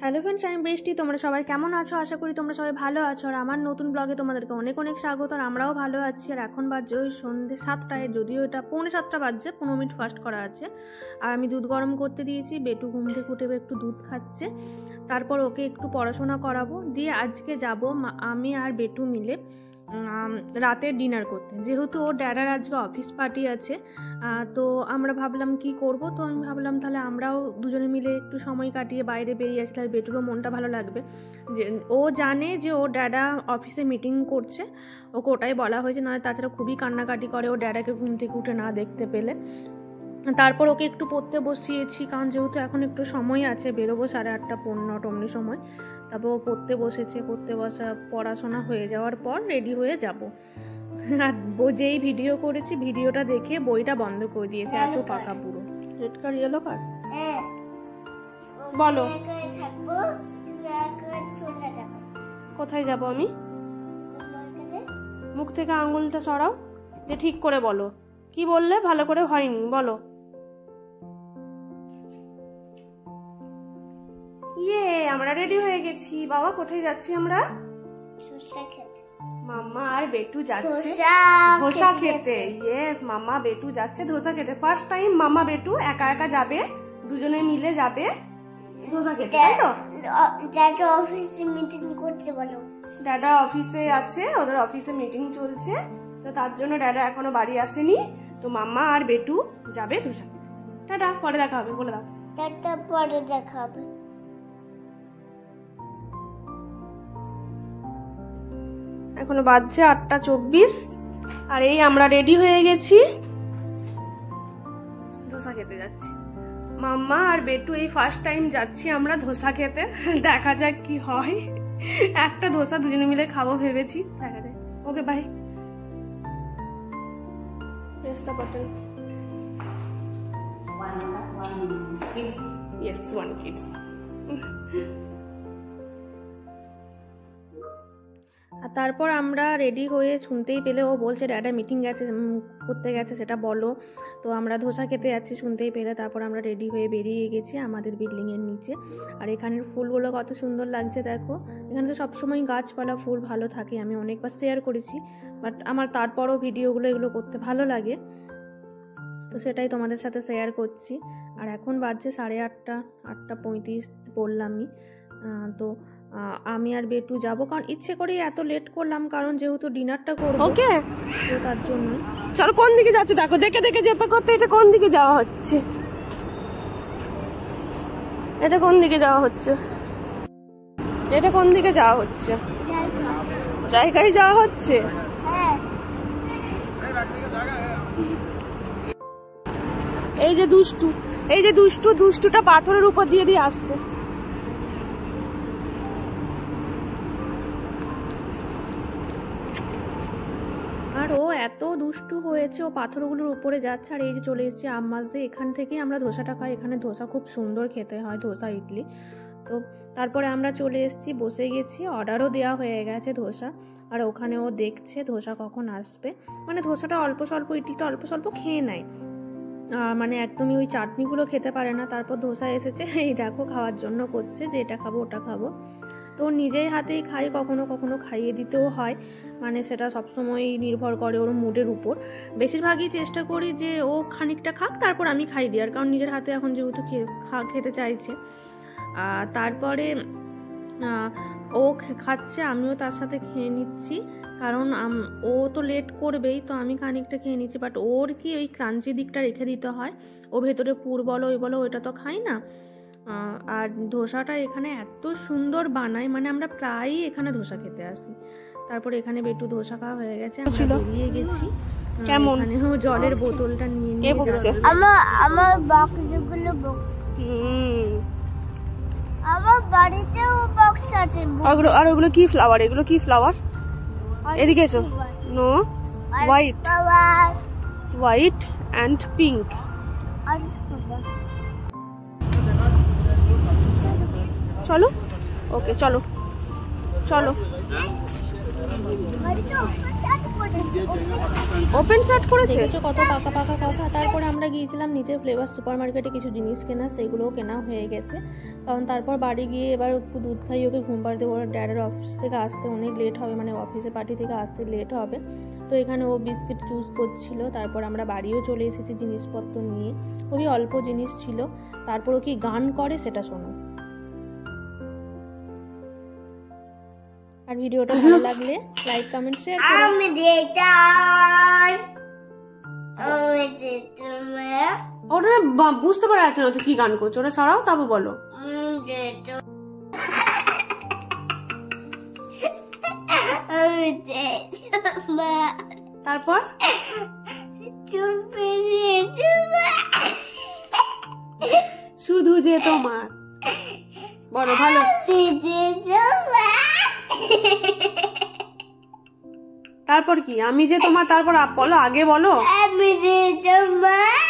Hello friends, আমি বৃষ্টি। তোমরা সবাই কেমন আছো? আশা করি তোমরা সবাই ভালো আছো। আর আমার নতুন ব্লগে তোমাদেরকে অনেক অনেক স্বাগত। আর আমরাও ভালো আছি। আর এখন বাজছে ওই সন্ধ্যে 7টায়, যদিও এটা 6:45 বাজছে, 15 মিনিট ফাস্ট করা আছে। আর আমি দুধ গরম করতে দিয়েছি। বেটু ঘুম থেকে উঠে একটু দুধ খাচ্ছে, তারপর ওকে একটু পড়াশোনা করাবো। দিয়ে আজকে যাব আমি আর বেটু মিলে রাতের ডিনার করতে, যেহেতু ওর ড্যাডার আজকে অফিস পার্টি আছে। তো আমরা ভাবলাম কি করব, তো আমি ভাবলাম তাহলে আমরাও দুজনে মিলে একটু সময় কাটিয়ে বাইরে বেরিয়ে আসলে আর বেটুরও মনটা ভালো লাগবে। যে ও জানে যে ওর ড্যাডা অফিসে মিটিং করছে, ওকে ওটাই বলা হয়েছে, নাহলে তাছাড়া খুবই কান্নাকাটি করে ও ড্যাডাকে ঘুম থেকে উঠে না দেখতে পেলে। তারপর ওকে একটু পড়তে বসিয়েছি, কারণ যেহেতু এখন একটু সময় আছে, বেরোবো 8:30 পৌনে 9 অমনি সময়। তারপর ও পড়তে বসেছে, পড়তে বসা পড়াশোনা হয়ে যাওয়ার পর রেডি হয়ে যাব। আর যেই ভিডিও করেছি, ভিডিওটা দেখে বইটা বন্ধ করে দিয়েছে, এত পাকা পুরো। রেড কার্ড, ইয়েলো কার্ড, বলো কোথায় যাব আমি? মুখ থেকে আঙুলটা সরাও, যে ঠিক করে বলো কি বললে ভালো করে হয়নি, বলো। আমরা রেডি হয়ে গেছি। বাবা কোথায় যাচ্ছি আমরা? মাম্মা আর বেটু যাচ্ছে ধোসা খেতে। ইয়েস, মাম্মা বেটু যাচ্ছে ধোসা খেতে। ফার্স্ট টাইম মাম্মা বেটু একা একা যাবে, দুজনে মিলে যাবে ধোসা খেতে, তাই তো? ড্যাডা অফিসে মিটিং করছে, বলো। ড্যাডা অফিসে আছে, ওদের অফিসে মিটিং চলছে, তো তার জন্য ড্যাডা এখনো বাড়ি আসেনি। তো মাম্মা আর বেটু যাবে ধোসা খেতে। টাটা, পরে দেখা হবে, বলে দাও। টাটা, পরে দেখা হবে। এখনো বাজছে 8:24, আর এই আমরা রেডি হয়ে গেছি, ধোসা খেতে যাচ্ছি। মাম্মা আর বেটু এই ফার্স্ট টাইম যাচ্ছি আমরা ধোসা খেতে। দেখা যাক কি হয়। একটা ধোসা দুজনে মিলে খাবো ভেবেছি, দেখা যাক। Okay, bye. Press the button. Yes, one kids. আর তারপর আমরা রেডি হয়ে শুনতেই পেলে ও বলছে ড্যাডা মিটিং গেছে, করতে গেছে, সেটা বলো। তো আমরা ধোসা খেতে যাচ্ছি শুনতেই পেলে। তারপর আমরা রেডি হয়ে বেরিয়ে গেছি আমাদের বিল্ডিংয়ের নিচে। আর এখানের ফুলগুলো কত সুন্দর লাগছে দেখো। এখানে তো সবসময় গাছপালা ফুল ভালো থাকে, আমি অনেকবার শেয়ার করেছি, বাট আমার তারপরও ভিডিওগুলো এগুলো করতে ভালো লাগে, তো সেটাই তোমাদের সাথে শেয়ার করছি। আর এখন বাজছে 8:30, 8:35 বললামই। তো আমি আর বেটু যাবো, কারণ ইচ্ছে করেই এত লেট করলাম, কারণ যেহেতু ডিনারটা করবো, ওকে, তো তার জন্য। চলো, কোন দিকে যাচ্ছ দেখো, দেখে দেখে যেতে করতে। এটা কোন দিকে যাওয়া হচ্ছে? এটা কোন দিকে যাওয়া হচ্ছে? এটা কোন দিকে যাওয়া হচ্ছে? জায়গায় যাওয়া হচ্ছে। এই যে দুষ্টু, এই যে দুষ্টুটা পাথরের উপর দিয়ে দিয়ে আসছে। আর ও এত দুষ্টু হয়েছে, ও পাথরগুলোর উপরে যাচ্ছে। আর এই যে চলে এসেছি আম্মাজে, এখান থেকেই আমরা ধোসাটা খাই। এখানে ধোসা খুব সুন্দর খেতে হয়, ধোসা ইডলি। তো তারপরে আমরা চলে এসেছি, বসে গেছি, অর্ডারও দেওয়া হয়ে গেছে ধোসা। আর ওখানে ও দেখছে ধোসা কখন আসবে, মানে ধোসাটা অল্প স্বল্প, ইডলিটা অল্প স্বল্প খেয়ে নেয়, মানে একদমই ওই চাটনিগুলো খেতে পারে না। তারপর ধোসা এসেছে, এই দেখো খাওয়ার জন্য করছে যে এটা খাবো ওটা খাবো। তো নিজেই হাতেই খাই, কখনো কখনো খাইয়ে দিতেও হয়, মানে সেটা সবসময় নির্ভর করে ওর মুডের উপর। বেশিরভাগই চেষ্টা করি যে ও খানিকটা খাক, তারপর আমি খাই দিই, আর কারণ নিজের হাতে এখন যেহেতু খেতে চাইছে। তারপরে ও খাচ্ছে, আমিও তার সাথে খেয়ে নিচ্ছি, কারণ ও তো লেট করবেই, তো আমি খানিকটা খেয়ে নিচ্ছি। বাট ওর কি ওই ক্রাঞ্চি দিকটা রেখে দিতে হয়, ও ভেতরে পুর বলো ওই বলো ওইটা তো খাই না। আর ধোসাটা এখানে এত সুন্দর বানায়, মানে আমরা প্রায়ই এখানে ধোসা খেতে আসি। তারপর এখানে বেটু ধোসা খাওয়া হয়ে গেছে, আমরা বেরিয়ে গেছি। কেমন জলের বোতলটা নিয়ে যাচ্ছে। আমার বক্সগুলো বক্স, আমার বাড়িতেও বক্স আছে। আর ওগুলো কি ফ্লাওয়ার? এগুলো কি ফ্লাওয়ার? এদিকে এসো। No, white and pink. চলো, ওকে, চলো চলো। ওপেন শার্ট করেছে, দেখেছো কত পাকা পাকা কথা। তারপরে আমরা গিয়েছিলাম নিচে ফ্লেভার সুপার মার্কেটে কিছু জিনিস কেনা, সেগুলোও কেনা হয়ে গেছে। কারণ তারপর বাড়ি গিয়ে এবার একটু দুধ খাইয়ে ওকে ঘুম পাড়াতে, ওর ড্যাডের অফিস থেকে আসতে অনেক লেট হবে, মানে অফিসে পার্টি থেকে আসতে লেট হবে। তো এখানে ও বিস্কিট চুজ করছিল। তারপর আমরা বাড়িও চলে এসেছি জিনিসপত্র নিয়ে, খুবই অল্প জিনিস ছিল। তারপর ও কি গান করে সেটা শোনো। আর ভিডিওটা ভালো লাগলে লাইক কমেন্ট শেয়ার করো। আমি দেটার ওটা বুঝতে পারা যাচ্ছে না তুই কি গান করছো, ওটা সরাও তারপর বলো। তারপর শুধু যে তোমার, বলো ভালো। তারপর কি আমি যে তোমার, তারপর বলো, আগে বলো। আমি যে তোমার